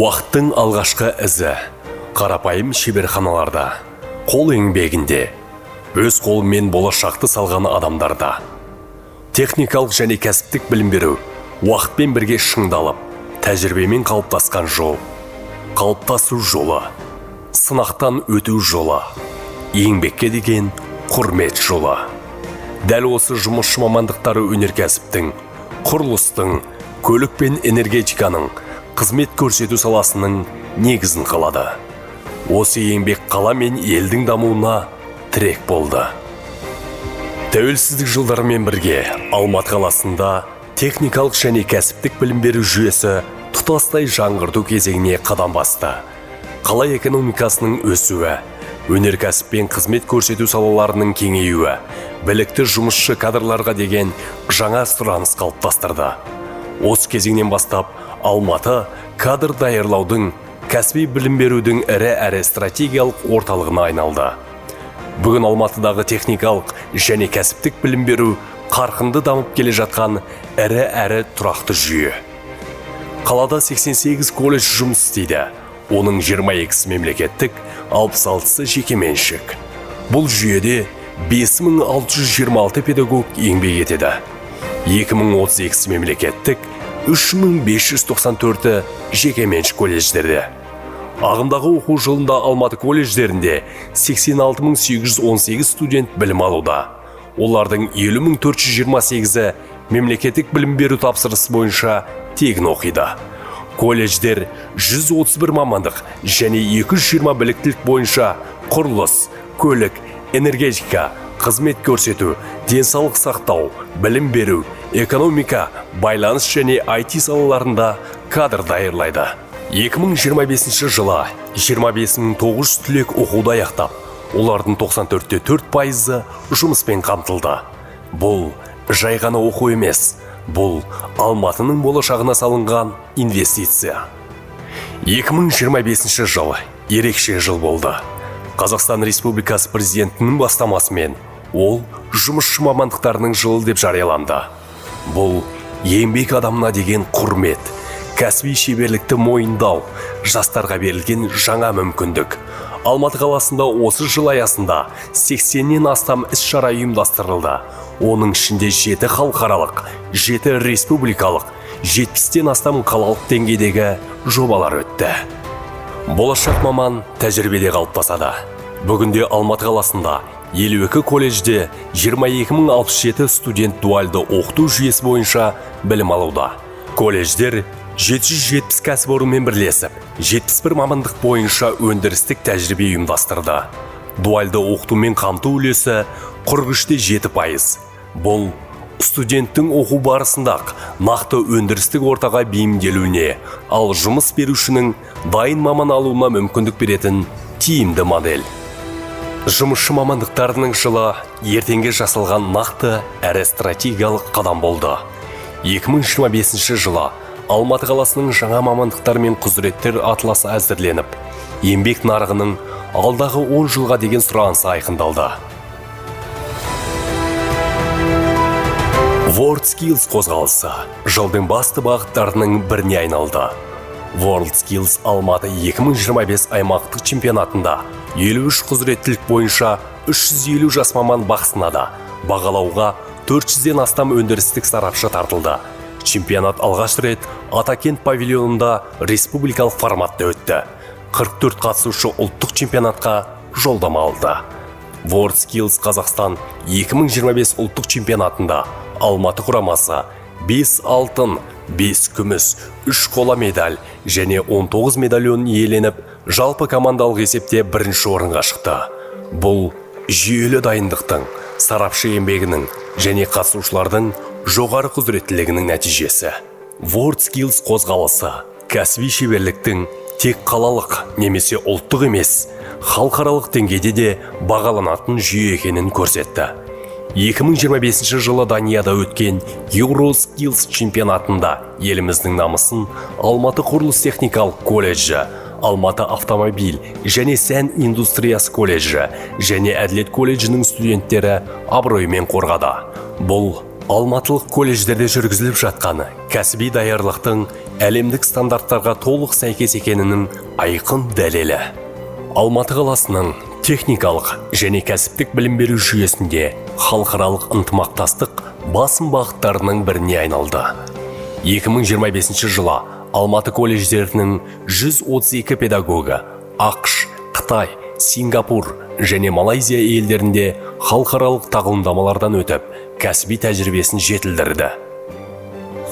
Уақыттың алғашқы ізі қарапайым шеберханаларда, қол еңбегінде, өз қолымен болашақты салған адамдарда. Техникалық және кәсіптік білім беру уақытпен бірге шыңдалып, тәжірибемен қалыптасқан жол. Қалыптасу жолы, сынақтан өту жолы, еңбекке деген құрмет жолы. Дәл осы жұмысшы мамандықтары өнеркәсіптің, құрылыстың, көлік пен энергетиканың, қызмет көрсету саласының негізін қалады. Осы еңбек қала мен елдің дамуына тірек болды. Тәуелсіздік жылдарымен бірге Алматы қаласында техникалық және кәсіптік білім беру жүйесі тұтастай жаңғырту кезеңіне қадам басты. Қала экономикасының өсуі, өнеркәсіп пен қызмет көрсету салаларының кеңеюі, білікті жұмысшы кадрларға деген жаңа сұраныс қалыптастырды. Осы кезеңнен бастап Алматы кадр даярлаудың, кәсіби білім берудің әрі стратегиялық орталығына айналды. Бүгін Алматыдағы техникалық және кәсіптік білім беру қарқынды дамып келе жатқан әрі тұрақты жүйе. Қалада 88 колледж жұмыс істейді. Оның 22-сі мемлекеттік, 66-сы жекеменшік. Бұл жүйеде 5626 педагог еңбек етеді. 2032-сі мемлекеттік, 3594-ті жекеменшік колледждерде. Ағымдағы оқу жылында Алматы колледждерінде 86818 студент білім алуда. Олардың 70428-і мемлекеттік білім беру тапсырысы бойынша тегін оқиды. Колледждер 131 мамандық және 220 біліктілік бойынша құрылыс, көлік, энергетика, қызмет көрсету, денсаулық сақтау, білім беру, экономика, байланыс және IT салаларында кадр даярлайды. 2025 жылы 25900 түлек оқуды аяқтап, олардың 94.4%-ы жұмыспен қамтылды. Бұл жай ғана оқу емес, бұл Алматының болашағына салынған инвестиция. 2025 жыл ерекше жыл болды. Қазақстан Республикасы президентінің бастамасымен ол жұмысшы мамандықтарының жылы деп жарияланды. Бұл еңбек адамына деген құрмет, кәсіби шеберлікті мойындау, жастарға берілген жаңа мүмкіндік. Алматы қаласында осы жыл аясында 80-нен астам іс-шара ұйымдастырылды. Оның ішінде 7 халықаралық, 7 республикалық, 70-тен астам қалалық деңгейдегі жобалар өтті. Болашақ маман тәжірибеде қалыптасады. Бүгінде Алматы қаласында 52 колледжде 22067 студент дуальды оқыту жүйесі бойынша білім алуда. Колледждер 770 кәсіпорынмен бірлесіп, 71 мамандық бойынша өндірістік тәжірибе ұйымдастырды. Дуальды оқытумен қамту үлесі 43.7%. Бұл студенттің оқу барысында нақты өндірістік ортаға бейімделуіне, ал жұмыс берушінің дайын маман алуына мүмкіндік беретін тиімді модель. Жұмысшы мамандықтарының жылы ертеңге жасалған нақты әрі стратегиялық қадам болды. 2025 жылы Алматы қаласының жаңа мамандықтар мен құзыреттер атласы әзірленіп, еңбек нарығының алдағы 10 жылға деген сұранысы айқындалды. WorldSkills қозғалысы жылдың басты бағыттарының біріне айналды. WorldSkills Алматы 2025 аймақтық чемпионатында 53 құзыреттілік бойынша 350 жас маман бақ сынады. Бағалауға 400-ден астам өндірістік сарапшы тартылды. Чемпионат алғаш рет Атакент павильонында республикалық форматта өтті. 44 қатысушы ұлттық чемпионатқа жолдама алды. WorldSkills Қазақстан 2025 ұлттық чемпионатында Алматы құрамасы 5 алтын, 5 күміс, 3 қола медаль және 19 медальон иеленіп, жалпы командалық есепте бірінші орынға шықты. Бұл жүйелі дайындықтың, сарапшы еңбегінің және қатысушылардың жоғары құзыреттілігінің нәтижесі. WorldSkills қозғалысы кәсіби шеберліктің тек қалалық немесе ұлттық емес, халықаралық деңгейде де бағаланатын жүйе екенін көрсетті. 2025 жылы Данияда өткен EuroSkills чемпионатында еліміздің намысын Алматы құрылыс техникалық колледжі, Алматы автомобиль және сән индустриясы колледжі және әділет колледжінің студенттері абыроймен қорғады. Бұл Алматылық колледждерде жүргізіліп жатқан кәсіби даярлықтың әлемдік стандарттарға толық сәйкес екенінің айқын дәлелі. Алматы қаласының техникалық және кәсіптік білім беру жүйесінде халықаралық ынтымақтастық басым бағыттарының біріне айналды. 2025 жылы Алматы колледждерінің 132 педагогі ақш, Қытай, Сингапур және Малайзия елдерінде халықаралық тағылымдамалардан өтіп, кәсіби тәжірибесін жетілдірді.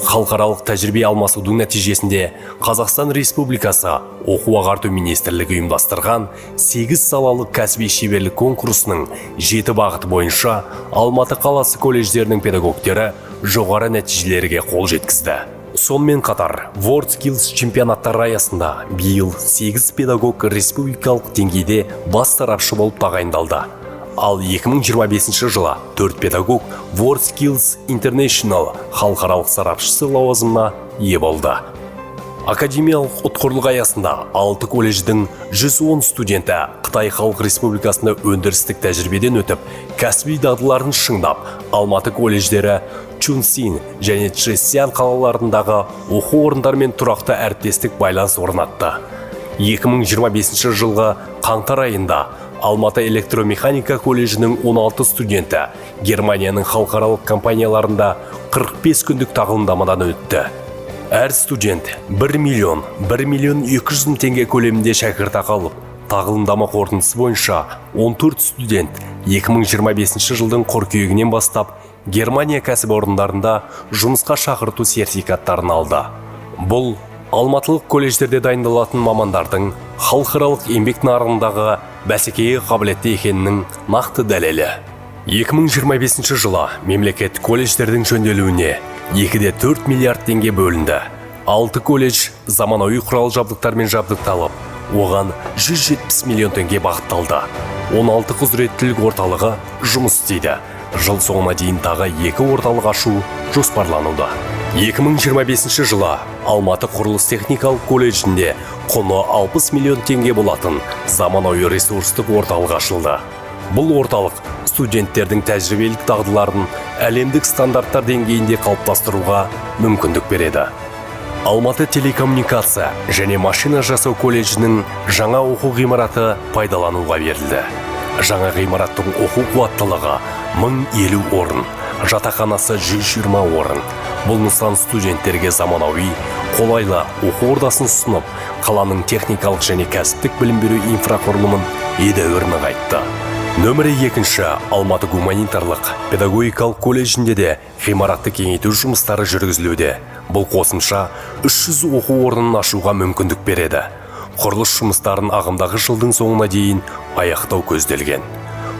Халықаралық тәжірибе алмасудың нәтижесінде Қазақстан Республикасы Оқу-ағарту министрлігі ұйымдастырған 8 салалық кәсіби шеберлік конкурсының 7 бағыты бойынша Алматы қаласы колледждерінің педагогтері жоғары нәтижелерге қол жеткізді. Сонымен қатар, WorldSkills чемпионаттары аясында биыл 8 педагог республикалық деңгейде бас сарапшы болып тағайындалды. Ал 2025 жылы 4 педагог WorldSkills International халықаралық сарапшысы лауазымына ие болды. Академиялық ұтқырлық аясында 6 колледждің 110 студенті Қытай Халық Республикасында өндірістік тәжірибеден өтіп, кәсіби дағдыларын шыңдап, Алматы колледждері Чунсин және Чжэцзян қалаларындағы оқу орындарымен тұрақты әріптестік байланыс орнатты. 2025 жылғы қаңтар айында Алматы электромеханика колледжінің 16 студенті Германияның халықаралық компанияларында 45 күндік тағылымдамадан өтті. Әр студент 1 миллион 200 мың теңге көлемінде шәкіртақы алып, тағылымдама қорытындысы бойынша 14 студент 2025 жылдың қыркүйегінен бастап Германия кәсіпорындарында жұмысқа шақырту сертификаттарын алды. Бұл алматылық колледждерде дайындалатын мамандардың халықаралық еңбек нарығындағы бәсекеге қабілетті екенінің нақты дәлелі. 2025 жылы мемлекет колледждердің жөнделуіне 2,4 миллиард теңге бөлінді. 6 колледж заманауи құрал жабдықтармен жабдықталып, оған 170 миллион теңге бағытталды. 16 құзыреттілік орталығы жұмыс істейді. Жыл соңына дейін тағы 2 орталық ашу жоспарлануда. 2025 жылы Алматы құрылыс техникалық колледжінде құны 60 миллион теңге болатын заманауи ресурстық орталық ашылды. Бұл орталық студенттердің тәжірибелік дағдыларын әлемдік стандарттар деңгейінде қалыптастыруға мүмкіндік береді. Алматы телекоммуникация және машина жасау колледжінің жаңа оқу ғимараты пайдалануға берілді. Жаңа ғимараттың оқу қуаттылығы 1050 орын, жатақханасы 120 орын. Бұл нысан студенттерге заманауи, қолайлы оқу ордасын ұсынып, қаланың техникалық және кәсіптік білім беру инфрақұрылымын едәуір нығайтты. Нөмірі 2 Алматы гуманитарлық педагогикалық колледжінде де ғимаратты кеңейту жұмыстары жүргізілуде. Бұл қосымша 300 оқу орнын ашуға мүмкіндік береді. Құрылыс жұмыстарын ағымдағы жылдың соңына дейін аяқтау көзделген.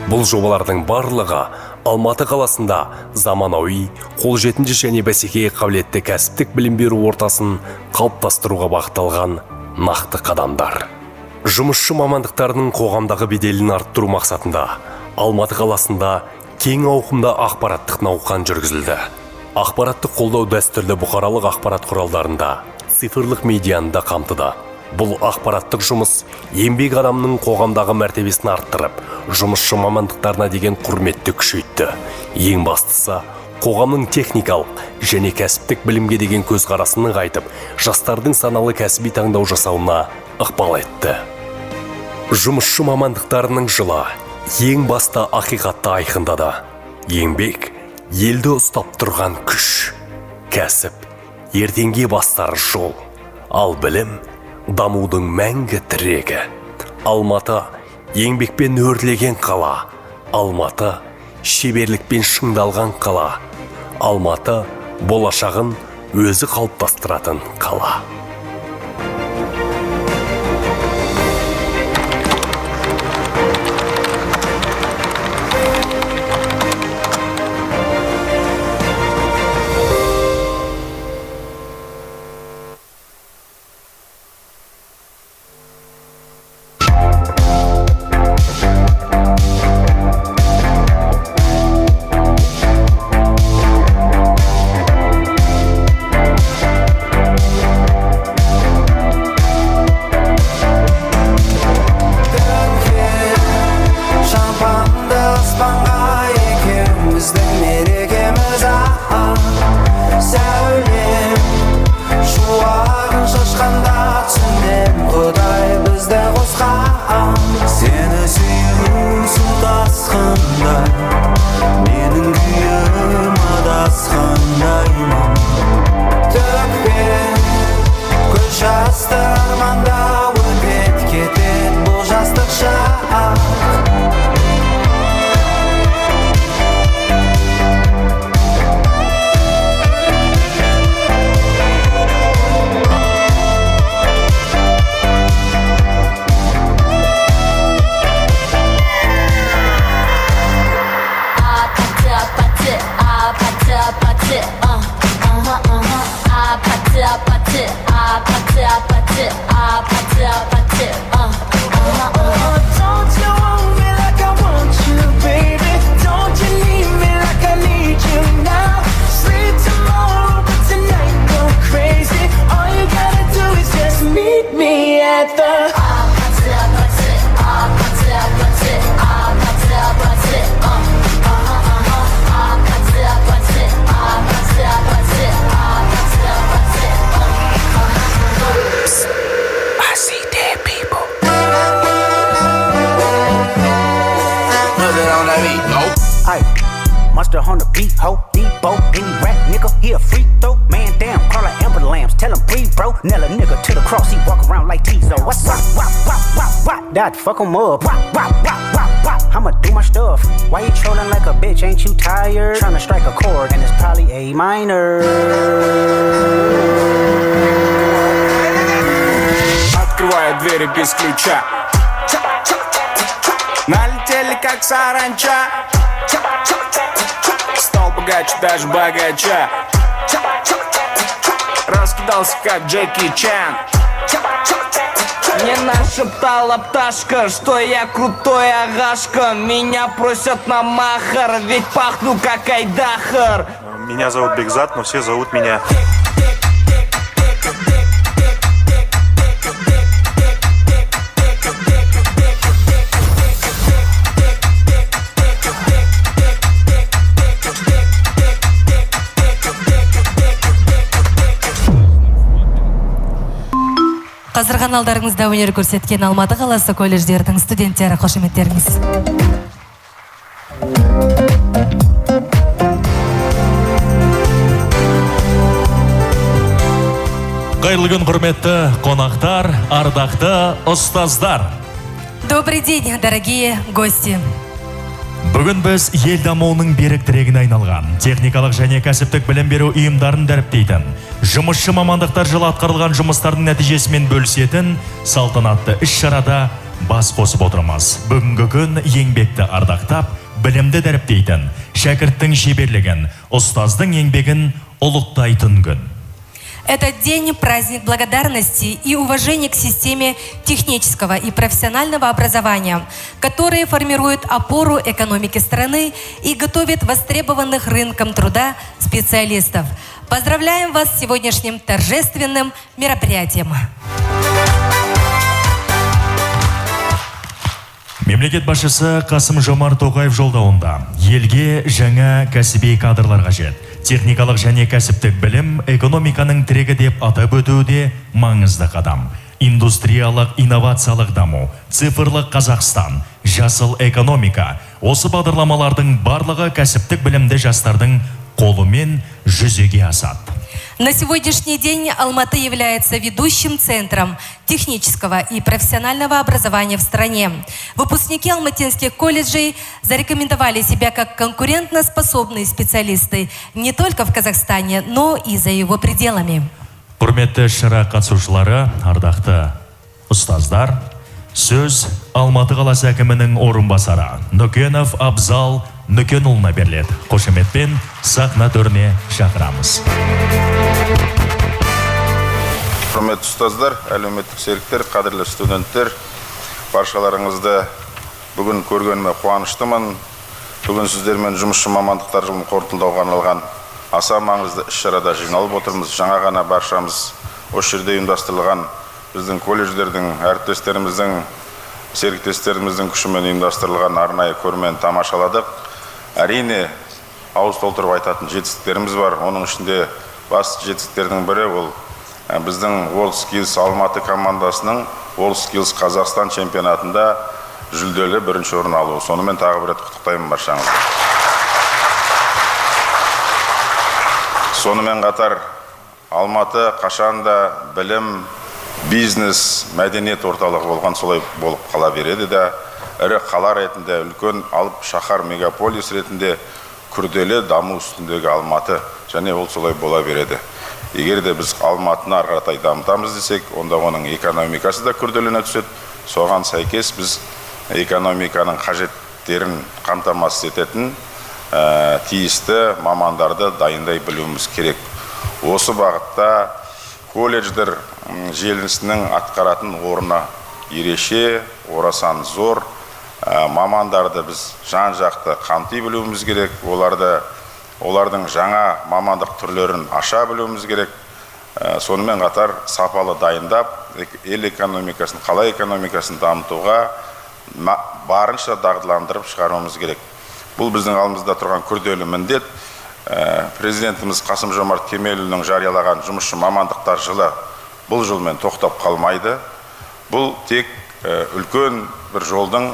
Бұл жобалардың барлығы Алматы қаласында заманауи, қолжетімді және бәсекеге қабілетті кәсіптік білім беру ортасын қалыптастыруға бағытталған нақты қадамдар. Жұмысшы мамандықтарының қоғамдағы беделін арттыру мақсатында Алматы қаласында кең ауқымда ақпараттық науқан жүргізілді. Ақпараттық қолдау дәстүрлі бұқаралық ақпарат құралдарында, цифрлық медианы да қамтыды. Бұл ақпараттық жұмыс еңбек адамның қоғамдағы мәртебесін арттырып, жұмысшы мамандықтарына деген құрметті күшейтті. Ең бастысы, қоғамның техникалық және кәсіптік білімге деген көзқарасын нығайтып, жастардың саналы кәсіби таңдау жасауына ықпал етті. Жұмысшы мамандықтарының жылы ең басты ақиқатты айқындады. Еңбек елді ұстап тұрған күш, кәсіп ертеңге бастар жол, ал білім дамудың мәңгі тірегі. Алматы еңбекпен өрлеген қала, Алматы шеберлікпен шыңдалған қала, Алматы болашағын өзі қалыптастыратын қала. Сәулем шуа Сағыныш ашқанда түсінем Құдай бізді қосқан Сені сүю су тасқындай Менің күйім адасқандаймын Төкпен көз жастырманда өтет кетет бұл жастық шақ Don't you want me like I want you, baby? Don't you need me like I need you now? Sleep tomorrow, but tonight go crazy. All you gotta do is just meet me at the Monster on the beat, ho, Debo, any rap nigga, he a free throw. Man damn, call her Amber Lambs, tell him breathe, bro. Nail a nigga to the cross, he walk around like Tizo. What's up? Wop, wop, wop, wop, that fuck him up. Wop, wop, wop, wop, wop, I'ma do my stuff. Why you trolling like a bitch, ain't you tired? Tryna strike a chord, and it's probably A minor. Открываю двери без ключа. Налетели как саранча. Стал богаче, даже богача. Раскидался как Джеки Чан. Мне нашептала пташка, что я крутой агашка. Меня просят на махар, ведь пахну как Айдахар. Меня зовут Бекзат, но все зовут меня Қазір каналдарыңызда өнер көрсеткен Алматы қаласы колледждердің студенттері, қошеметтеріңіз. Қайырлы күн, құрметті қонақтар, ардақты ұстаздар. Добрый день, дорогие гости. Бүгін біз ел дамуының берік тірегіне айналған техникалық және кәсіптік білім беру ұйымдарын дәріптейтін, жұмысшы мамандықтар жылы атқарылған жұмыстардың нәтижесімен бөлісетін салтанатты іс-шарада бас қосып отырмыз. Бүгінгі күн еңбекті ардақтап, білімді дәріптейтін, шәкірттің шеберлігін, ұстаздың еңбегін ұлықтайтын күн. Этот день – праздник благодарности и уважения к системе технического и профессионального образования, которые формируют опору экономики страны и готовят востребованных рынком труда специалистов. Поздравляем вас с сегодняшним торжественным мероприятием. Мемлекет басшысы Қасым-Жомарт Тоқаев жолдауында елге жаңа кәсіби кадрлар қажет. Техникалық және кәсіптік білім экономиканың тірегі деп атап өтуде маңызды қадам. Индустриялық инновациялық даму, цифрлық Қазақстан, жасыл экономика, осы бағдарламалардың барлығы кәсіптік білімді жастардың қолымен жүзеге асады. На сегодняшний день Алматы является ведущим центром технического и профессионального образования в стране. Выпускники алматинских колледжей зарекомендовали себя как конкурентоспособные специалисты не только в Казахстане, но и за его пределами. Құрметті шара қатысушылары, ардақты ұстаздар, сөз Алматы қаласы әкімінің орынбасары Нүкенов Абзал Нүкенұлына беріледі. Қошеметпен сахна төріне шақырамыз. Құрметті ұстаздар, әлеуметтік серіктер, қадірлі студенттер, баршаларыңызды бүгін көргеніме қуаныштымын. Бүгін сіздермен жұмысшы мамандықтар жылын қорытындылауға арналған аса маңызды іс-шарада жиналып отырмыз. Жаңа ғана баршамыз осы жерде ұйымдастырылған біздің колледждердің, әріптестеріміздің, серіктестеріміздің күшімен ұйымдастырылған арнайы көрмені тамашаладық. Әрине, ауыз толтырып айтатын жетістіктеріміз бар. Оның ішінде басты жетістіктердің бірі ол біздің WorldSkills Алматы командасының WorldSkills Қазақстан чемпионатында жүлделі бірінші орын алуы. Сонымен тағы бір рет құттықтаймын баршаңызды. Сонымен қатар Алматы қашанда білім, бизнес, мәдениет орталығы болған солай болып қала береді да, ірі қала ретінде, үлкен алып шаһар мегаполис ретінде күрделі даму үстіндегі Алматы, және ол солай бола береді. Егер де біз Алматыны ары қаратай дамытамыз десек, онда оның экономикасы да күрделене түседі. Соған сәйкес біз экономиканың қажеттерін қамтамасыз ететін тиісті мамандарды дайындай білуіміз керек. Осы бағытта колледждер желісінің атқаратын орны ереше, орасан зор. Мамандарды біз жан-жақты қамти білуіміз керек. Олардың жаңа мамандық түрлерін аша білуіміз керек. Сонымен қатар сапалы дайындап, ел экономикасын, қала экономикасын дамытуға барынша дағдыландырып шығаруымыз керек. Бұл біздің алдымызда тұрған күрделі міндет. Президентіміз Қасым-Жомарт Кемелұлының жариялаған жұмысшы мамандықтар жылы бұл жылмен тоқтап қалмайды. Бұл тек үлкен бір жолдың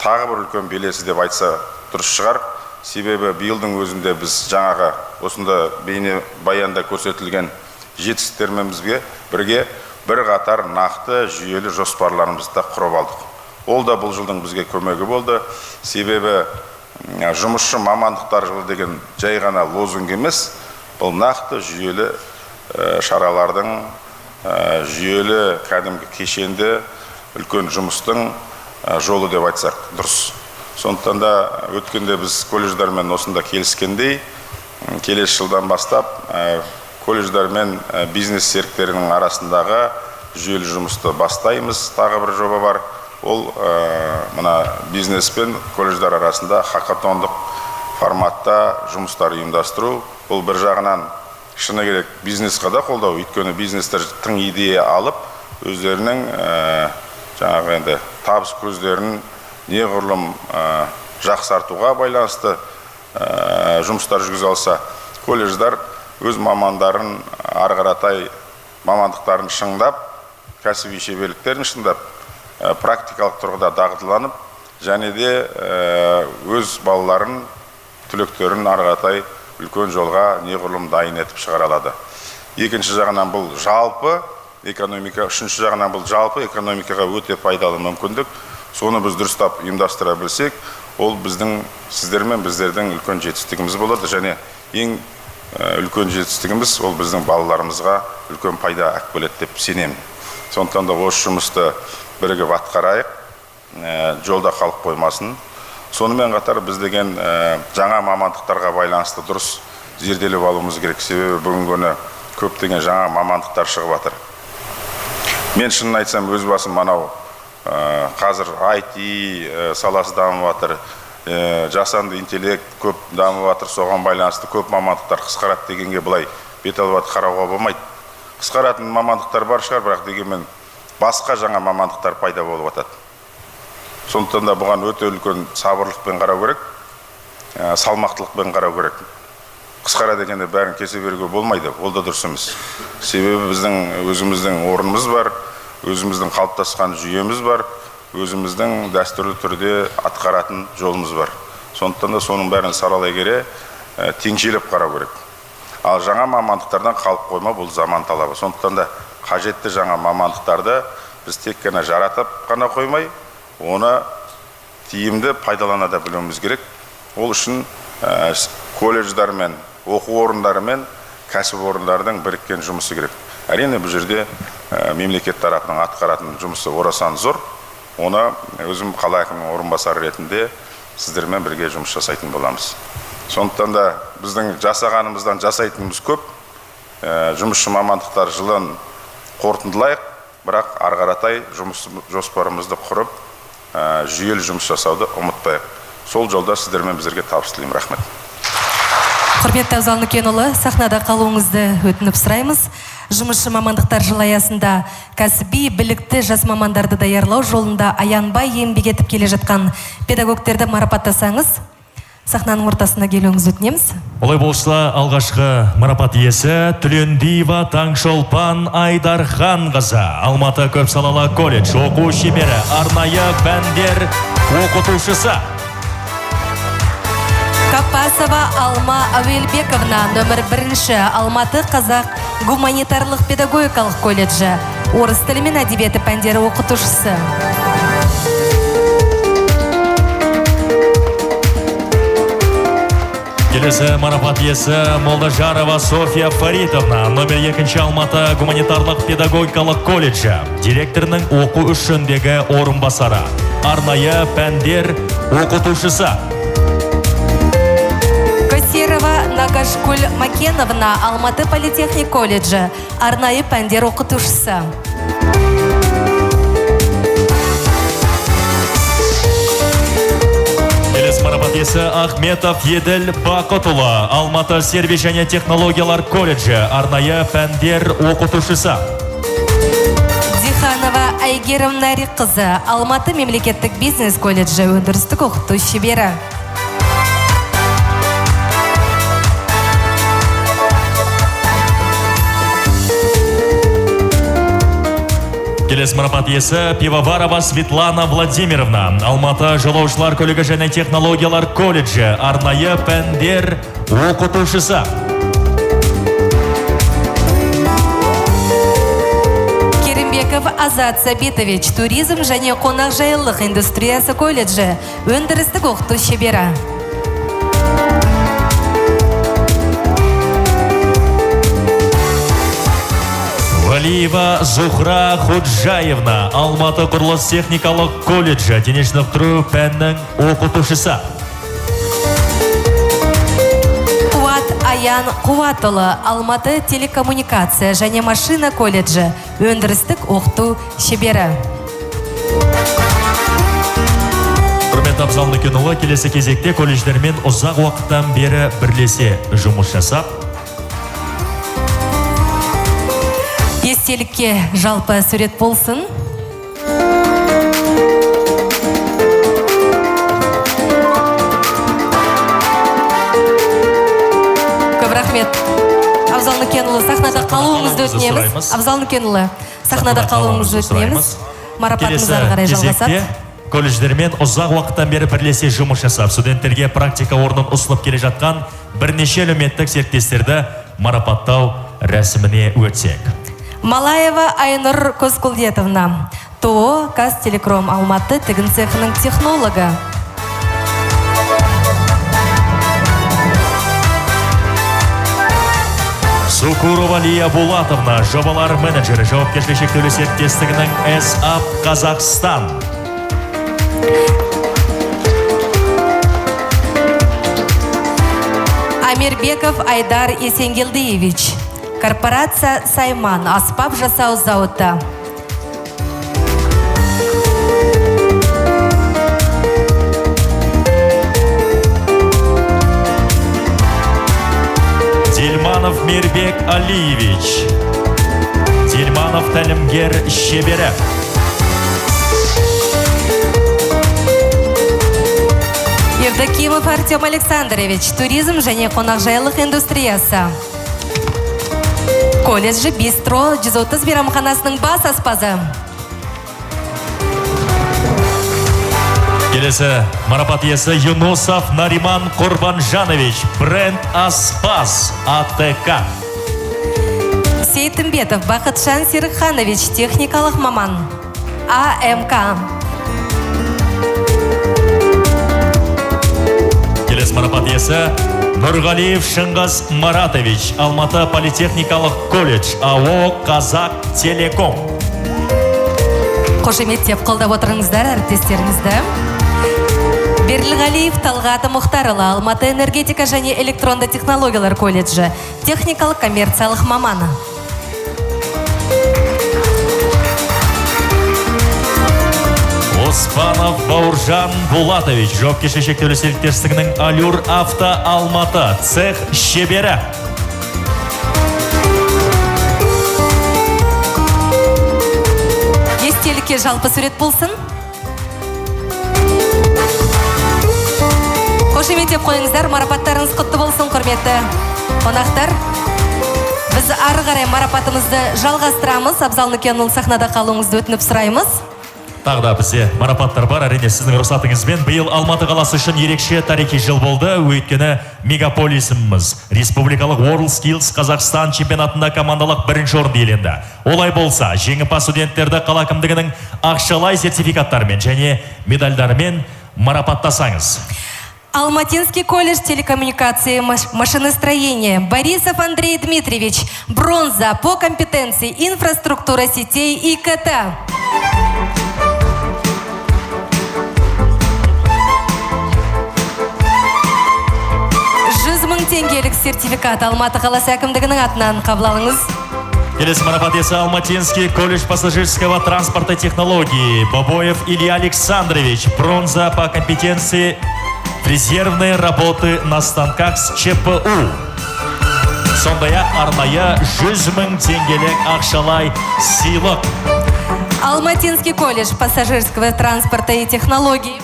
тағы бір үлкен белесі деп айтса дұрыс шығар. Себебі биылдың өзінде біз жаңағы осында бейне баянда көрсетілген жетістіктерімізге бірге бір қатар нақты жүйелі жоспарларымызды құрып алдық. Ол да бұл жылдың бізге көмегі болды. Себебі жұмысшы мамандықтар жылы деген жай ғана лозунг емес, бұл нақты жүйелі шаралардың, жүйелі кәдімгі кешенді үлкен жұмыстың жолы деп айтсақ дұрыс. Сондықтан да өткенде біз колледждармен осында келіскендей, келесі жылдан бастап колледждар мен бизнес серіктерінің арасындағы жүйелі жұмысты бастаймыз. Тағы бір жоба бар. Ол мына бизнес пен колледждар арасында хакатондық форматта жұмыстар ұйымдастыру. Бұл бір жағынан шыны керек бизнесқа да қолдау. Өйткені бизнестер тың идея алып, өздерінің жаңағы енді табыс көздерін неғұрлым жақсартуға байланысты жұмыстар жүргізе алса, колледждар өз мамандарын ары қаратай мамандықтарын шыңдап, кәсіби шеберліктерін шыңдап, практикалық тұрғыда дағдыланып, және де өз балаларын, түлектерін ары қаратай үлкен жолға неғұрлым дайын етіп шығара алады. Екінші жағынан бұл жалпы экономика, үшінші жағынан бұл жалпы экономикаға өте пайдалы мүмкіндік. Соны біз дұрыстап ұйымдастыра білсек, ол біздің, сіздер мен біздердің үлкен жетістігіміз болады, және ең үлкен жетістігіміз ол біздің балаларымызға үлкен пайда әкеледі деп сенемін. Сондықтан да осы жұмысты бірігіп атқарайық, жолда қалып қоймасын. Сонымен қатар біз деген жаңа мамандықтарға байланысты дұрыс зерделеп алуымыз керек. Себебі бүгінгі күні көптеген жаңа мамандықтар шығып жатыр. Мен шынын айтсам, өз басым манау қазір IT саласы дамып жатыр, жасанды интеллект көп дамып жатыр, соған байланысты көп мамандықтар қысқарады дегенге былай бет алып қарауға болмайды. Қысқаратын мамандықтар бар шығар, бірақ дегенмен басқа жаңа мамандықтар пайда болып жатады. Сондықтан да бұған өте үлкен сабырлықпен қарау керек, салмақтылықпен қарау керек. Қысқара дегенде бәрін кесе беруге болмайды, ол да дұрыс емес. Себебі біздің өзіміздің орнымыз бар, өзіміздің қалыптасқан жүйеміз бар, өзіміздің дәстүрлі түрде атқаратын жолымыз бар. Сондықтан да соның бәрін саралай келе теңшелеп қарау керек. Ал жаңа мамандықтардан қалып қойма, бұл заман талабы. Сондықтан да қажетті жаңа мамандықтарды біз тек қана жаратып қана қоймай, оны тиімді пайдалана да білуіміз керек. Ол үшін колледждар мен оқу орындары мен кәсіп орындардың біріккен жұмысы керек. Әрине бұл жерде мемлекет тарапының атқаратын жұмысы орасан зор. Оны өзім қала әкімінің орынбасары ретінде сіздермен бірге жұмыс жасайтын боламыз. Сондықтан да біздің жасағанымыздан жасайтынымыз көп. Жұмысшы мамандықтар жылын қорытындылайық, бірақ ары қаратай жұмыс жоспарымызды құрып, жүйелі жұмыс жасауды ұмытпайық. Сол жолда сіздермен біздерге табыс тілеймін. Рахмет. Құрметті Абзал Нүкенұлы, сахнада қалуыңызды өтініп сұраймыз. Жұмысшы мамандықтар жылы аясында кәсіби білікті жас мамандарды даярлау жолында аянбай еңбек етіп келе жатқан педагогтерді марапаттасаңыз. сахнаның ортасына келуіңізді өтінеміз. Олай болса, алғашқы марапат иесі Түлендиева Таңшолпан Айдархан қызы, Алматы көпсалалы колледж оқу шебері, арнайы пәндер оқытушысы. Капасова Алма Ауелбековна, номер 1, Алматы қазақ гуманитарлық педагогикалық колледжі, орыс тілі мен әдебиеті пәндері оқытушысы. Келесі марапат иесі Молдажарова София Фаритовна, номер 2, Алматы гуманитарлық педагогикалық колледжі, директорының оқу үшіндегі орынбасары, арнайы пәндер оқытушысы. Косерова Нагашкуль Макеновна, Алматы политехник колледжі, арнайы пәндер оқытушысы. Келесі марапат иесі Ахметов Еділ Бақытұлы, Алматы сервис және технологиялар колледжі, арнайы пәндер оқытушысы. Диханова Айгерім Нарик қызы, Алматы мемлекеттік бизнес колледжі, өндірістік оқыту шебері. Келесі марапат иесі Пивоварова Светлана Владимировна, Алматы жолаушылар көлігі және технологиялар колледжі, арнайы пәндер оқытушысы. Керімбеков Азат Сабитович, туризм және қонақжайлылық индустриясы колледжі, өндірістік оқыту шебері. Валиева Зухра Худжаевна, Алматы құрылыс техникалық колледжі, дене шынықтыру пәннің оқытушысы. Қуат Аян Қуатұлы, Алматы телекоммуникация және машина колледжі, өндірістік оқыту шебері. Құрметті Абзал Нүкенұлы, келесі кезекте колледждермен ұзақ уақыттан бері бірлесе жұмыс жасап, естелікке жалпы сурет болсын. Көп рахмет. Абзал Нүкенұлы, сахнада қалуыңызды өтінеміз. Абзал Нүкенұлы, сахнада қалуыңызды өтінеміз. Марапатымыз ары қарай жалғасады. Колледждермен ұзақ уақыттан бері бірлесе жұмыс жасап, студенттерге практика орнын ұсынып келе жатқан бірнеше әлеуметтік серіктестерді марапаттау рәсіміне өтсек. Малаева Айнұр Көзкүлдетовна, ТО Қазтелекром Алматы тігін цехының технологы. Сукурова Лия Булатовна, жобалар менеджері, жауапкершілігі шектеулі серіктестігінің САП Қазақстан. Амирбеков Айдар Есенгелдиевич, корпорация Сайман, аспап жасау зауыты. Тельманов Мирбек Алиевич, Тельманов тәлімгер шебері. Евдокимов Артем Александрович, туризм және қонақжайлық индустриясы. Колледжі Бистро 130 мейрамханасының бас аспазы. Келесі марапат иесі Юнусов Нариман Курбанжанович, бренд Аспаз АТК. Сейтімбетов Бақытжан Серікханович, техникалық маман АМК. Келесі марапат иесі Нұрғалиев Шыңғас Маратович, Алматы политехникалық колледж, АО Қазақ Телеком. Қошеметтеп қолдап отырыңыздар әріптестеріңізді. Берліғалиев Талғаты Мұхтарылы, Алматы энергетика және электронды технологиялар колледжі, техникалық коммерциялық маманы. Оспанов Бауыржан Булатович, жауапкершілігі шектеулі серіктестігінің Алюр Авто Алматы, цех шебері. Естелікке жалпы сурет болсын. Қошеметтеп қойыңыздар, марапаттарыңыз құтты болсын, құрметті қонақтар. Біз ары қарай марапатымызды жалғастырамыз. Абзал Нүкенұлы, сахнада қалуыңызды өтініп сұраймыз. Тағы да бізде марапаттар бар. Әрине сіздің рұқсатыңызбен биыл Алматы қаласы үшін ерекше тарихи жыл болды. Өйткені мегаполисіміз республикалық WorldSkills Қазақстан чемпионатында командалық бірінші орынды иеленді. Олай болса, жеңімпаз студенттерді қала әкімдігінің ақшалай сертификаттарымен және медальдарымен марапаттасаңыз. Алматинский колледж телекоммуникации машиностроения. Борисов Андрей Дмитриевич. Бронза по компетенции инфраструктура сетей ИКТ. Теңгелік сертификат Алматы қаласы әкімдігінің атынан қабыл алыңыз. Келесі марапат иесі Алматинский колледж пассажирского транспорта технологии. Бабоев Илья Александрович. Бронза по компетенции резервные работы на станках с ЧПУ. Сондай-ақ арнайы 100 000 теңгелік ақшалай сыйлық. Алматинский колледж пассажирского транспорта и технологий.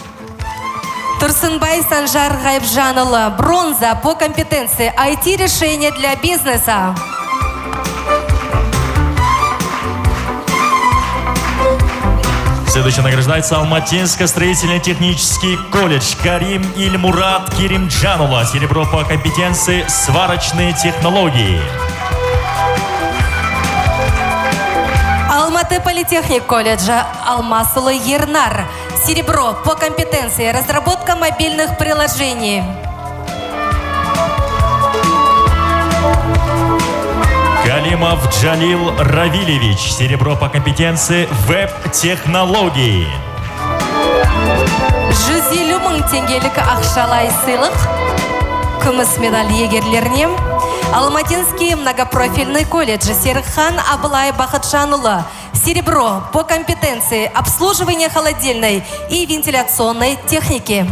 Турсынбай Санжар Гайбжанұлы. Бронза по компетенции IT-решения для бизнеса. Следующий награждается Алматинский строительно-технический колледж. Карим Ильмурат Керимджанула. Серебро по компетенции сварочные технологии. Алматы политехник колледжа Алмасулы Ернар. Серебро по компетенции разработка мобильных приложений. Галимов Джалил Равилевич. Серебро по компетенции веб-технологии. Жүзелі мың теңгелік ақшалай сыйлық. Күміс медаль егерлеріне. Алматинский многопрофильный колледж. Серхан Абылай Бахытжанұлы. Серебро по компетенции обслуживания холодильной и вентиляционной техники.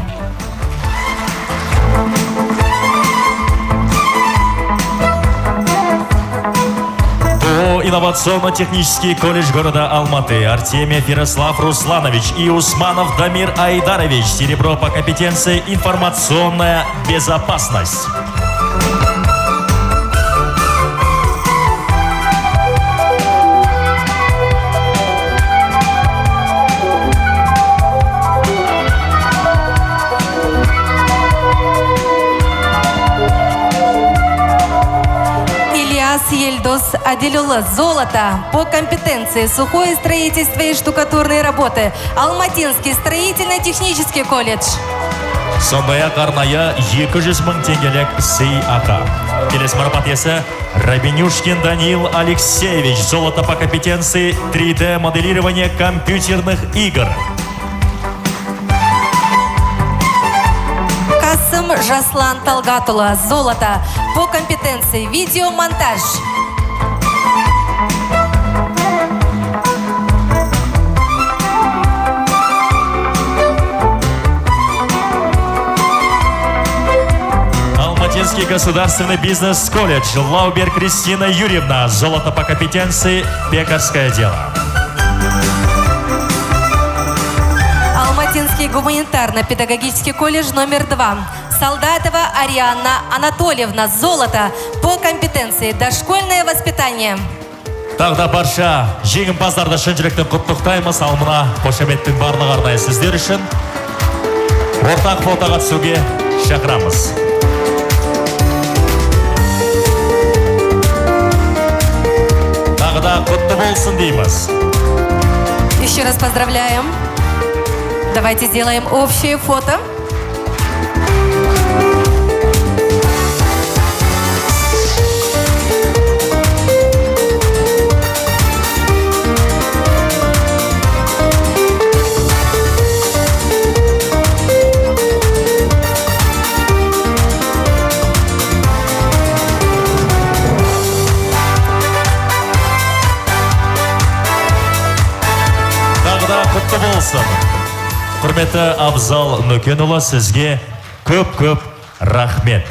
Инновационно-технический колледж города Алматы. Артемьев Ярослав Русланович и Усманов Дамир Айдарович. Серебро по компетенции информационная безопасность. Ельдос Аделюлы. Золото по компетенции сухое строительство и штукатурные работы. Алматинский строительно-технический колледж. Сондай-ақ арнайы 200 000 теңгелік сыйақы. Келесі марапат иесі Рабинюшкин Даниил Алексеевич. Золото по компетенции 3D моделирования компьютерных игр. Касым Жаслан Талгатұлы. Золото по компетенции видеомонтаж. Алматинский государственный бизнес-колледж. Лаубер Кристина Юрьевна. Золото по компетенции пекарское дело. Алматинский гуманитарно-педагогический колледж номер 2. Солдатова Арианна Анатольевна. Золото по компетенции дошкольное воспитание. Тағы да барша жеңімпаздарды шын жүректен құттықтаймыз. Ал мына қошеметтің барлық арнайы сіздер үшін ортақ фотоға түсуге шақырамыз. Тағы да құтты болсын дейміз. Еще раз поздравляем. Давайте сделаем общее фото. Құтты болсын. Құрметті Абзал Нүкенұлы, сізге көп-көп рахмет.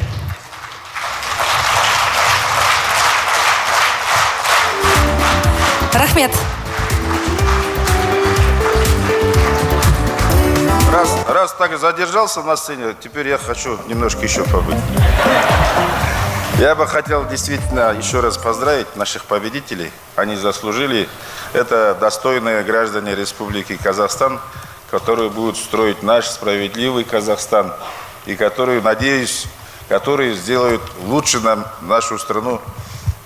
Рахмет. Раз. Раз так задержался на сцене, теперь я хочу немножко еще побыть. Я бы хотел действительно еще раз поздравить наших победителей. Они заслужили. Это достойные граждане Республики Казахстан, которые будут строить наш справедливый Казахстан. И которые, надеюсь, которые сделают лучше нам нашу страну.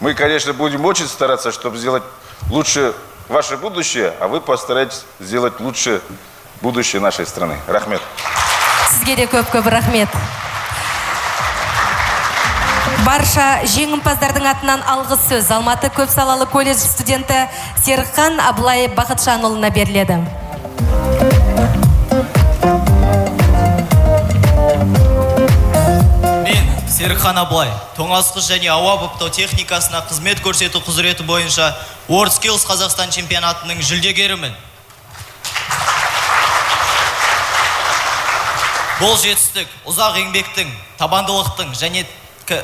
Мы, конечно, будем очень стараться, чтобы сделать лучше ваше будущее, а вы постарайтесь сделать лучше будущее нашей страны. Рахмет. Сізге де көп рахмет. Барша жеңімпаздардың атынан алғыс сөз Алматы көпсалалы колледж студенті Серікхан Абылай Бақытжанұлына беріледі. Мен Серікхан Абылай, тоңазытқыш және ауа баптау техникасына қызмет көрсету құзыреті бойынша WorldSkills Қазақстан чемпионатының жүлдегерімін. Бұл жетістік ұзақ еңбектің, табандылықтың және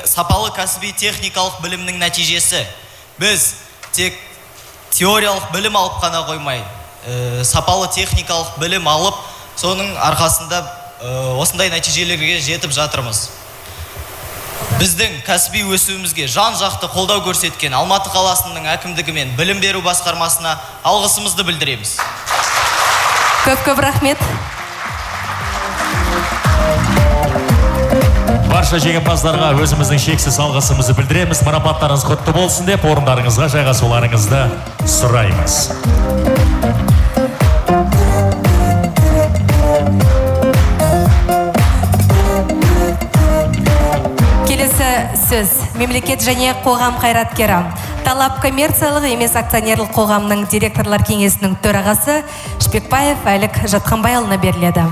сапалы кәсіби техникалық білімнің нәтижесі. Біз тек теориялық білім алып қана қоймай, сапалы техникалық білім алып, соның арқасында осындай нәтижелерге жетіп жатырмыз. Біздің кәсіби өсуімізге жан-жақты қолдау көрсеткен Алматы қаласының әкімдігі мен білім беру басқармасына алғысымызды білдіреміз. Көп рахмет. Барша жеңімпаздарға өзіміздің шексіз алғысымызды білдіреміз. Марапаттарыңыз құтты болсын деп, орындарыңызға жайғасуларыңызды сұраймыз. Келесі сөз мемлекет және қоғам қайраткері, Талап коммерциялық емес акционерлік қоғамның директорлар кеңесінің төрағасы Шпекбаев Әлік Жатқанбайұлына беріледі.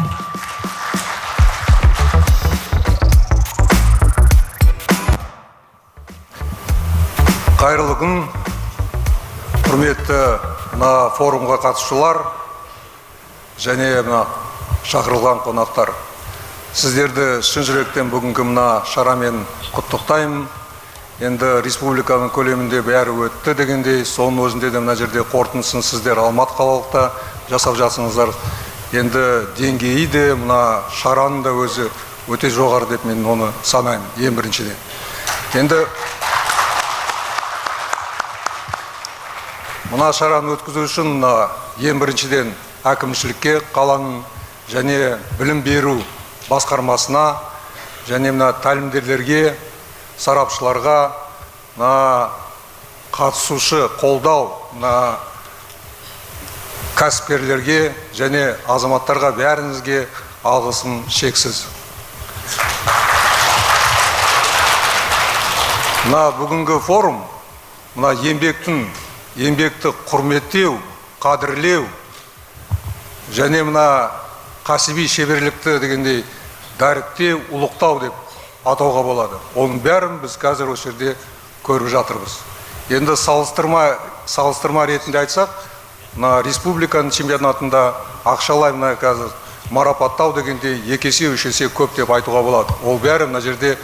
Қайырлы күн, құрметті форумға қатысушылар және шақырылған қонақтар. Сіздерді шын жүректен бүгінгі шарамен құттықтаймын. Енді республиканың көлемінде бәрі өтті дегендей, соның өзінде де жерде қорытындысын сіздер Алматы қалалықта жасап жатсыңыздар. Енді деңгейі де шараның да өзі өте жоғары деп мен оны санаймын, ең біріншіден. Енді шараны өткізу үшін ең біріншіден әкімшілікке, қаланың және білім беру басқармасына және тәлімгерлерге, сарапшыларға, қатысушы қолдау кәсіпкерлерге және азаматтарға бәріңізге алғысым шексіз. Бүгінгі форум еңбекті құрметтеу, қадірлеу және кәсіби шеберлікті дегендей дәріптеу, ұлықтау деп атауға болады. Оның бәрін біз қазір осы жерде көріп жатырмыз. Енді салыстырма ретінде айтсақ, республиканың чемпионатында ақшалай қазір марапаттау дегенде 2 есе 3 есе көп деп айтуға болады. Ол бәрі жерде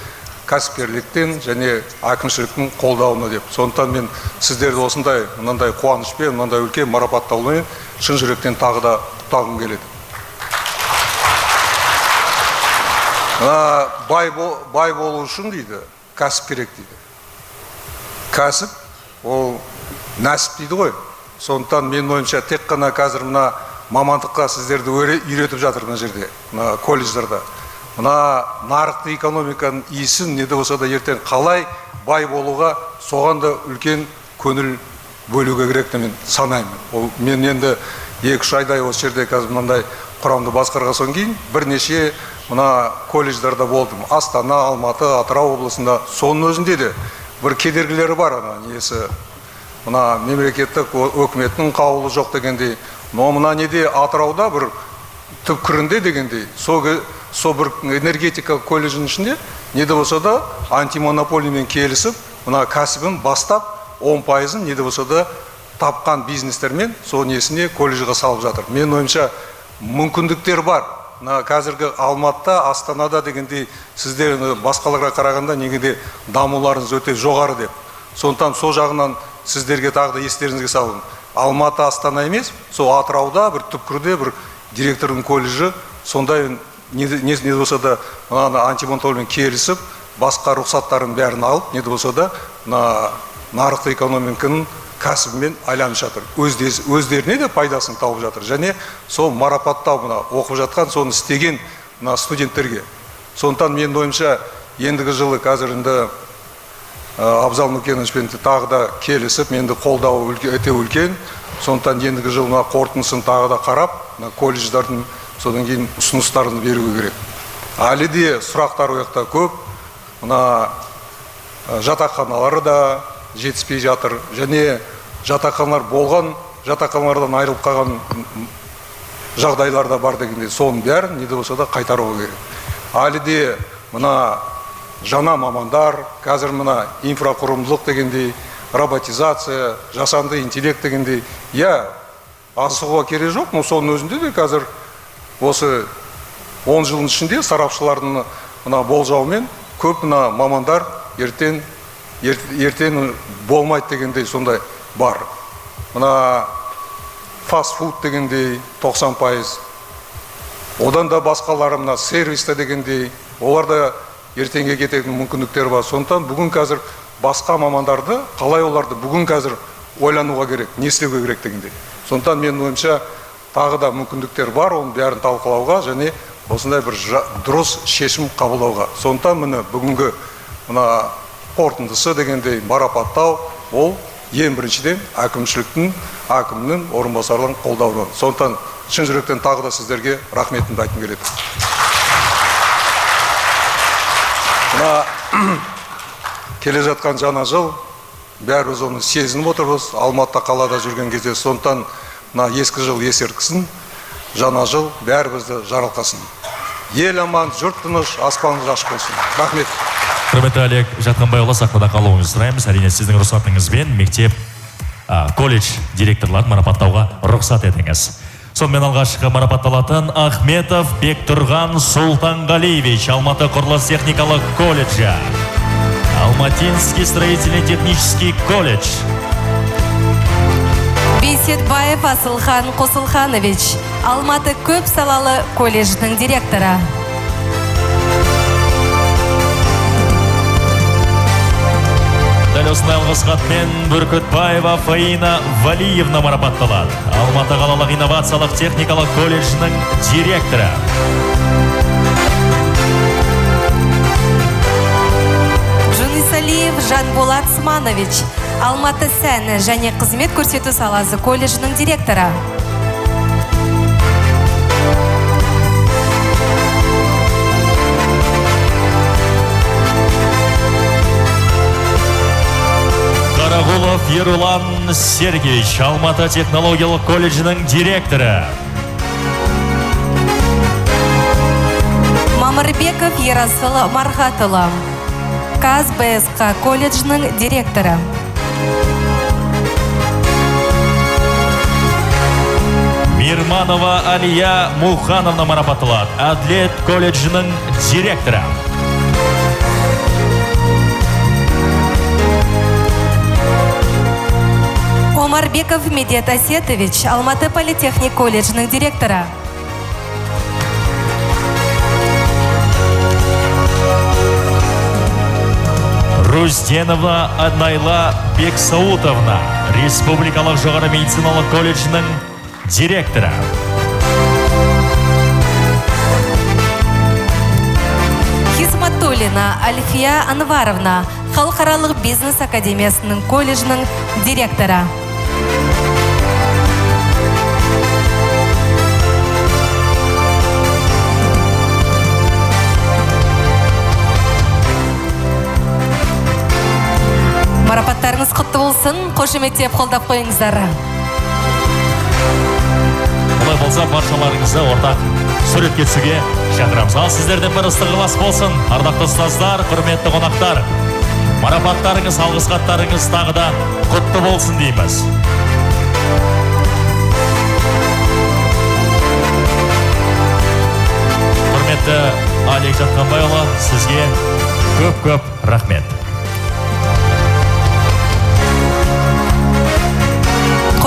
кәсіпкерліктен және әкімшіліктің қолдауына деп. Сондықтан мен сіздерді осындай мынандай қуанышпен, мынандай үлкен марапаттаумен шын жүректен тағы да құттықтағым келеді. Бай болу үшін дейді, кәсіп керек дейді. Кәсіп ол нәсіп дейді ғой. Сондықтан мен ойымша тек қана қазір мамандыққа сіздерді үйретіп жатыр мына жерде, колледждарда. Нарықты экономиканың иісін не де болса да ертең қалай бай болуға, соған да үлкен көңіл бөлуге керек деп мен санаймын. Мен енді 2-3 айдай осы жерде қазір мынандай құрамды басқарған кейін бірнеше колледждарда болдым. Астана, Алматы, Атырау облысында. Соның өзінде де бір кедергілері бар. Мемлекеттік өкіметтің қаулы жоқ дегендей. Но неде Атырауда бір түпкірінде дегендей, со бір энергетика колледжінің ішінде не де болса да антимонополиямен келісіп, кәсібін бастап 10%-ын не де болса да тапқан бизнестермен сол несіне колледжға салып жатыр. Мен ойымша мүмкіндіктер бар. Қазіргі Алматыда, Астанада дегендей сіздер басқаларға қарағанда негеде дамуларыңыз өте жоғары деп. Сондықтан сол жағынан сіздерге тағы да естеріңізге салып, Алматы, Астана емес, сол Атырауда бір түпкірде бір директордың колледжі сондай не болса да мынаны антимонопольмен келісіп, басқа рұқсаттарын бәрін алып, не болса да нарықтық экономиканың кәсібімен айланып жатыр. Өздеріне де пайдасын тауып жатыр. Және сол марапаттау мына оқып жатқан, соны істеген студенттерге. Сондықтан мен ойымша ендігі жылы қазірінде Абзал Нүкеновичпен тағы да келісіп, менді қолдауы өте үлкен. Сондықтан ендігі жылына қорытындысын тағы да қарап, колледждардың содан кейін ұсыныстарын беруі керек. Әлі де сұрақтар ояқта көп. Мына жатақханалары да жетіспей жатыр. Және жатақханалар болған, жатақханалардан айырылып қалған жағдайлар да бар дегенде, соның бәрін не де болса да қайтаруы керек. Әлі де мына жаңа мамандар, қазір мына инфрақұрылымдылық дегендей, роботизация, жасанды интеллект дегендей, асығуға керек жоқ, но соның өзінде де қазір осы 10 жылдың ішінде сарапшылардың мына болжауымен көп мына мамандар ертең болмайды дегендей сондай бар. Мына фастфуд дегендей 90%, одан да басқалары мына сервисті дегендей, олар да ертеңге кететін мүмкіндіктер бар. Сондықтан бүгін қазір басқа мамандарды, қалай оларды бүгін қазір ойлануға керек, не істеуге керек дегендей. Сондықтан мен ойымша тағы да мүмкіндіктер бар, оның бәрін талқылауға және осындай бір дұрыс шешім қабылдауға. Сондықтан міне бүгінгі мына қорытындысы дегендей марапаттау, ол ең біріншіден әкімнің орынбасарларын қолдауы. Сондықтан шын жүректен тағы да сіздерге рахметімді айтқым келеді. Мына келе жатқан жаңа жыл, бәріміз оны сезініп отырмыз, Алматы қалада жүрген кезде. Сондықтан мына ескі жыл ескерткісін, жаңа жыл бәрімізді жарылқасын. Ел аман, жұрт тыныш, аспанымыз ашық болсын. Рахмет. Құрметті Олег Жатқанбайұлы, сахнада қалуыңызды сұраймыз. Әрине сіздің рұқсатыңызбен мектеп, колледж директорларын марапаттауға рұқсат етіңіз. Сонымен алғашқы марапатталатын Ахметов Бектұрған Султанғалиевич, Алматы құрылыс техникалық колледжі, Алматинский строительно-технический колледж. Бейсетбаев Асылхан Қосылханович, Алматы көп салалы колледждің директоры. Дәл осындай алғыс хатпен Бүркітбаева Фаина Валиевна марапатталады. Алматы қалалық инновациялық техникалық колледжінің директоры. Жунисалиев Жанболат Сманович, Алматы сәні және қызмет көрсету саласы колледжінің директоры. Қарағұлов Ерулан Сергеевич, Алматы технологиялық колледжінің директоры. Мамырбеков Ерасыл Мархатұлы, КАЗ-БСК колледжінің директоры. Мирманова Алия Мухановна марапатталады. Әділет колледжінің директоры. Омарбеков Медет Асетович, Алматы политехник колледжінің директоры. Рузденова Аднайла Бексаутовна, Республикалық жоғары медициналық колледжінің директоры. Хисматуллина Альфия Анваровна, Халықаралық бизнес академиясының колледжінің директоры. Марапаттарыңыз құтты болсын, қошеметтеп қолдап қойыңыздар. Олай болса, баршаларыңызды ортақ суретке түсуге шақырамыз. Ал сіздерден бір ыстық ықылас болсын. Ардақты ұстаздар, құрметті қонақтар. Марапаттарыңыз, алғыс хаттарыңыз тағы да құтты болсын дейміз. Құрметті Олег Жатқанбайұлы, сізге көп-көп рахмет.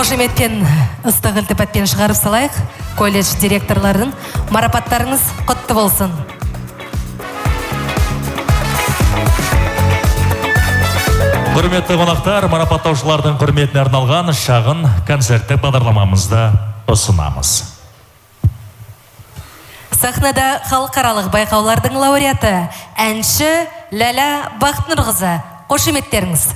Қошеметпен ыстық ілтипатпен шығарып салайық. Колледж директорларын марапаттарыңыз құтты болсын. Құрметті қонақтар, марапаттаушылардың құрметіне арналған шағын концерттік бағдарламамызды ұсынамыз. Сахнада халықаралық байқаулардың лауреаты, әнші Ләлә Бақтнұрқызы. Қошеметтеріңіз.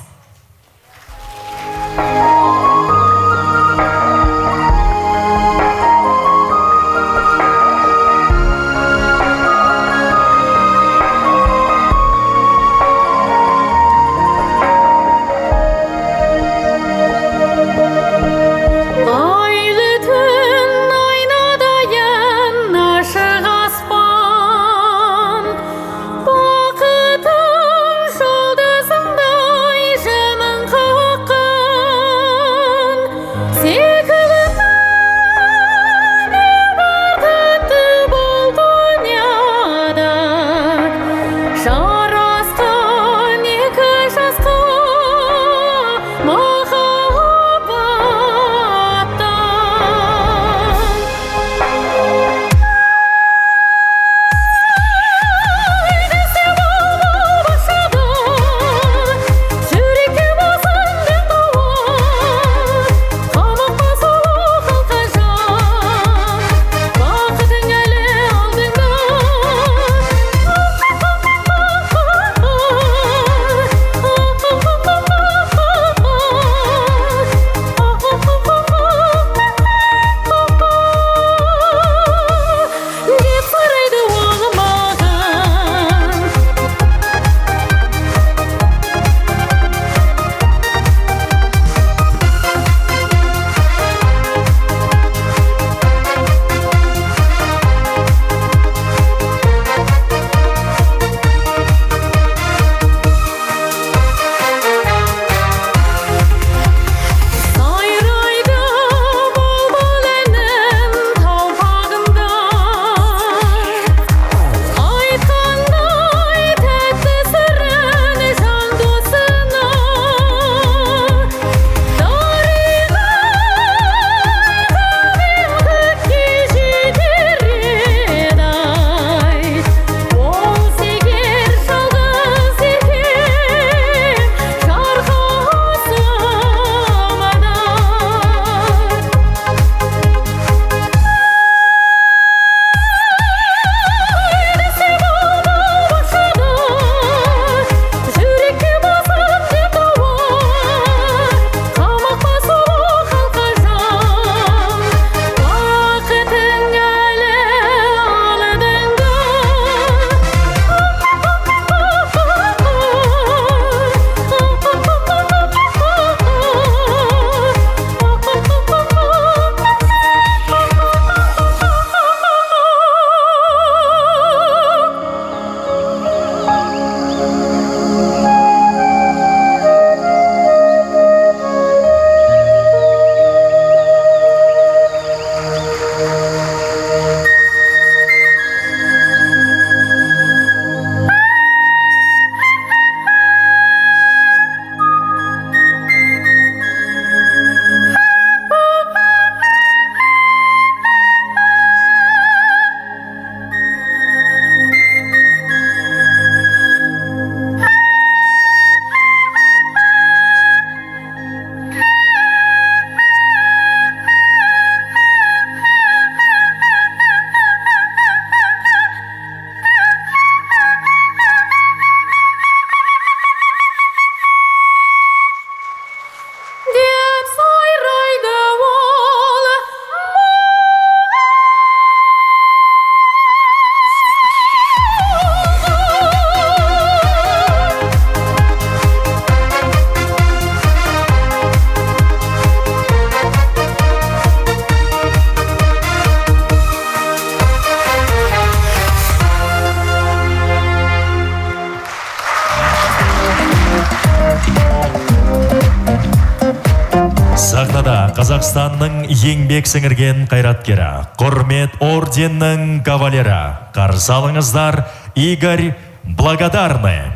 Қазақстанның еңбек сіңірген қайраткері, құрмет орденінің кавалері, қарсы алыңыздар Игорь Благодарный.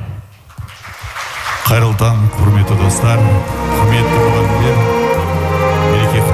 Қайырлы таң, құрметті достар, құрметті мұғалімдер, мереке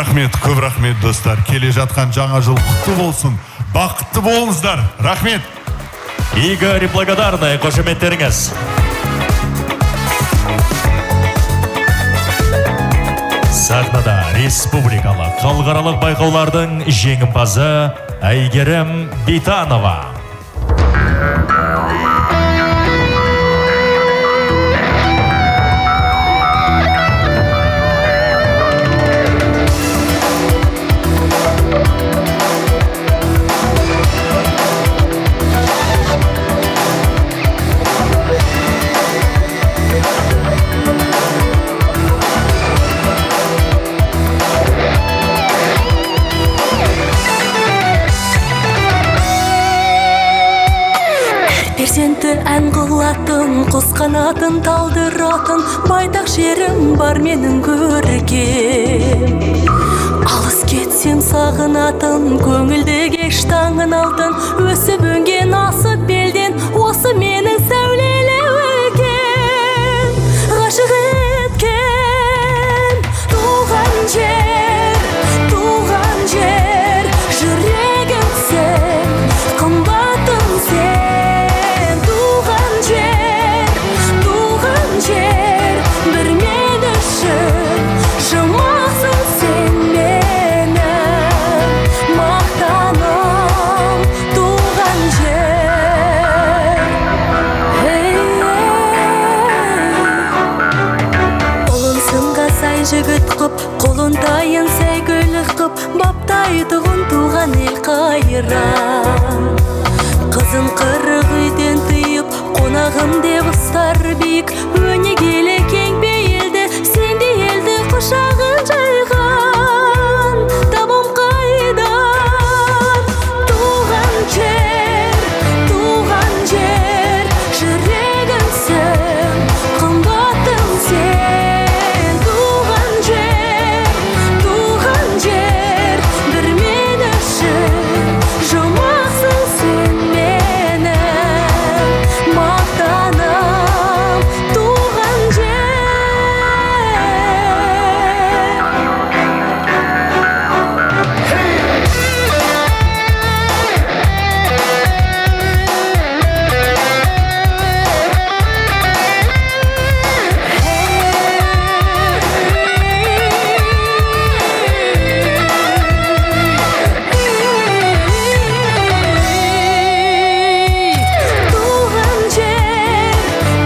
көп рахмет достар. Келе жатқан жаңа жыл құтты болсын. Бақытты болыңыздар. Рахмет. Игорь, благодарны, қошеметтеріңіз. Сахнада республикалық халықаралық байқаулардың жеңімпазы Әйгерім Битанова. Перзенті ән қылатын, құс қанатын талдыратын, байтақ жерім бар менің көркем. Алыс кетсем сағынатын, көңілді кеш таңын алтын, өсіп өнген асып белден, осы менің сәулелі өкен. Ғашық еткен туған жер, жүрегім сен, қымбатым сен. Bir men үшін жұмақсың сен менің мақтаным туған жер. Ұлын сынға сай жігіт қып, қолын тайын сәйгүлі қып, баптайтығын туған ел қайра. Қызын қырық үйден тыйып, қонағым деп ұстар биік, өнегелі кең бейілді, сенде елді құшағын жайған. Табым қайдан туған жер, жүрегімсің, қымбатым сен. Туған жер, бір мен үшін жұмақсың сен менің мақтаным туған жер.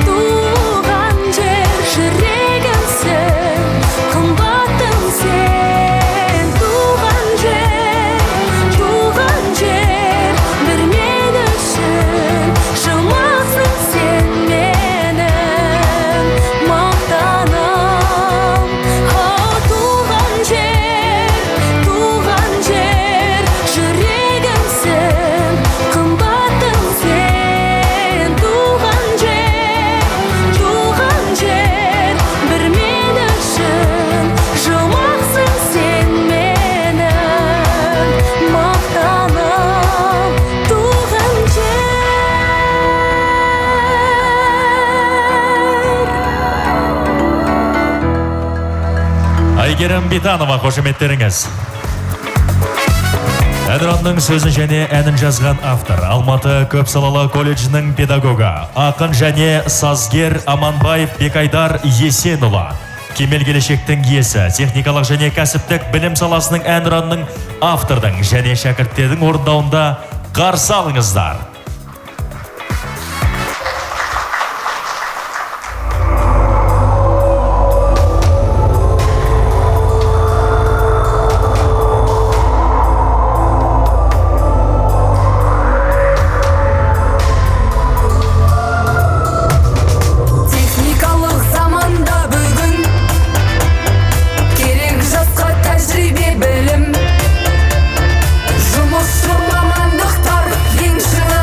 Туған жер, жүрегімсің, қымбатым сен. Туған жер, бір мен үшін жұмақсың сен менің мақтаным. Туған жер, жүрегімсің, қымбатым сен. Туған жер, бір мен үшін жұмақсың сен менің мақтаным туған жер. Әйгерім Битанова, қошеметтеріңіз. Әнұранның сөзін және әнін жазған автор Алматы көпсалалы колледжінің педагогы, ақын және сазгер Аманбаев Бекайдар Есенұлы. Кемел келешектің иесі, техникалық және кәсіптік білім саласының әнұранның автордың және шәкірттердің орындауында қарсы алыңыздар. Техникалық заманда бүгін керек жасқа тәжірибе білім, жұмысшы мамандықтар ең шыңы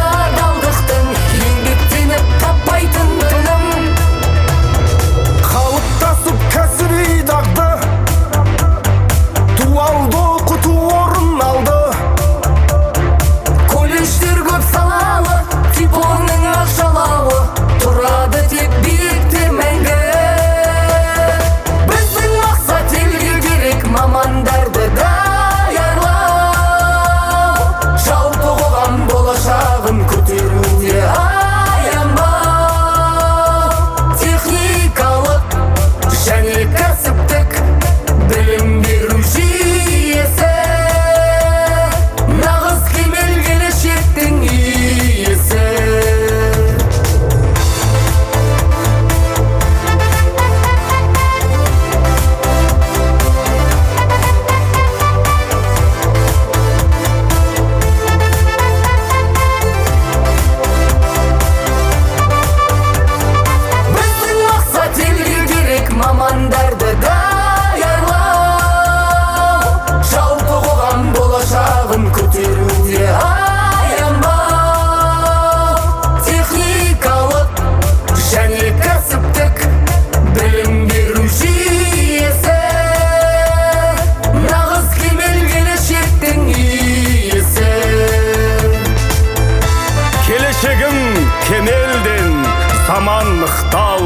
келешегім кемелден, заман ықтал,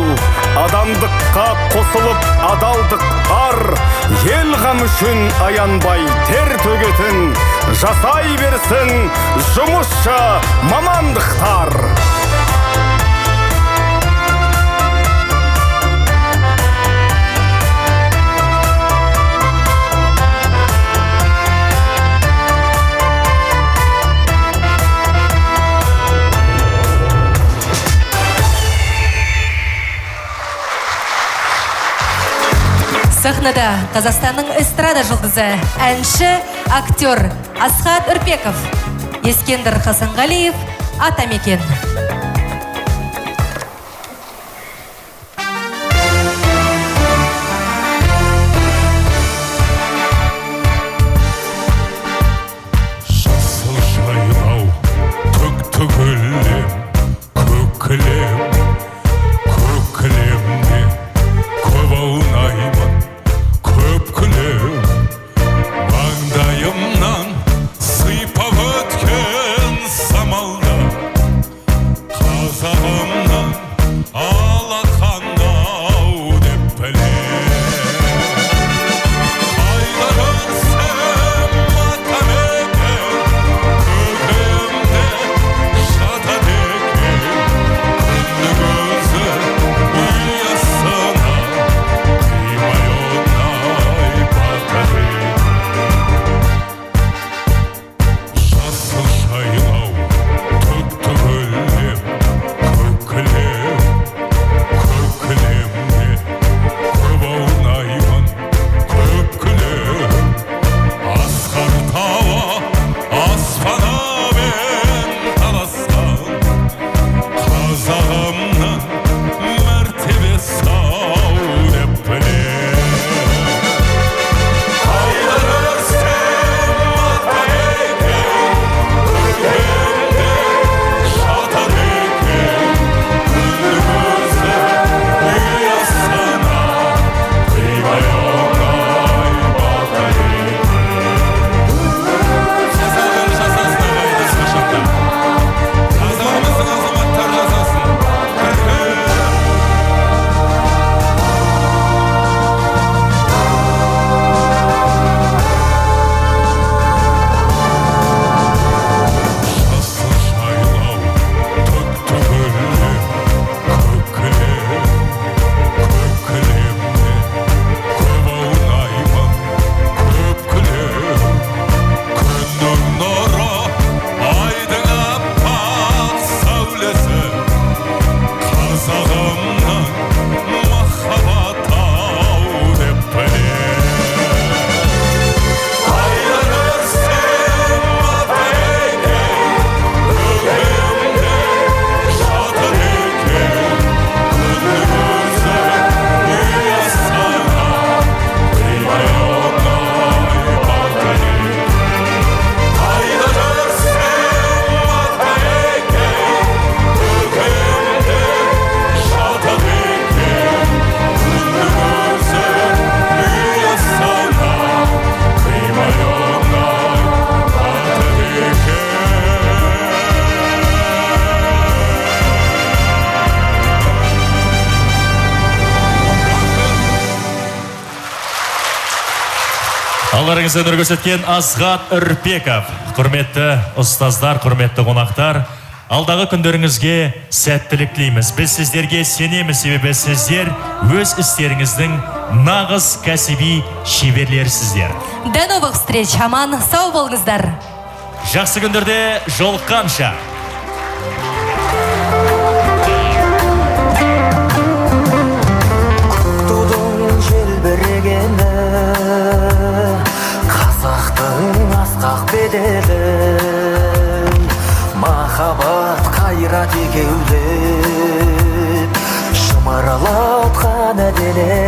адамдыққа қосылып адалдық бар, ел ғам үшін аянбай тер төгетін, жасай берсін жұмысшы мамандықтар. Сахнада Қазақстанның эстрада жұлдызы, әнші, актер Асхат Үрпеков, Ескендір Хасанғалиев, Атамекен. Жасыл жайлау, түк өлем, көкілем, көкілемде көп аунаймын, көп күлем. Маңдайымнан сыйпап өткен самалда, қазағымнан алақандау деп білем. Қайда көрсем Атамекен, көкемде жатады екен. Күнді көзі ұясына, қимай оңай батады екен. Жасыл жайлау, түкті өлем, көкілем, көкілемде көп аунаймын, көп күлем. Асқар тауы аспанымен таласқан, қазағымның мәртебесі ау деп білем. Қайда көрсем Атамекен, көкемде жатады екен. Күнді көзі ұясына, қимай оңай батады екен. Қазағым жасасын ағайын ешқашанда, қазағымыздың азаматтары жасасын. Жасыл жайлау, түкті өлем, көкілем, көкілемде көп аунаймын, көп күлем. Күннің нұры, айдың аппақ сәулесі, қазағымның махаббат ау деп білем. Қайда көрсем Атамекен, көкемде жатады екен. Күнді көзі ұясына, қимай оңай батады екен. Қайда көрсем Атамекен, көкемде жатады екен. Күнді көзі ұясына, қимай оңай батады екен. Алдарыңызда өнер көрсеткен Асхат Үрпеков. Құрметті ұстаздар, құрметті қонақтар, алдағы күндеріңізге сәттілік тілейміз. Біз сіздерге сенеміз, себебі сіздер өз істеріңіздің нағыз кәсіби шеберлерсіздер. До новых встреч, аман, сау болыңыздар. Жақсы күндерде жолыққанша. Тудың желбірегені, қазақтың асқақ беделі, махаббат қайрат екеулеп, шымарлатқан әдене.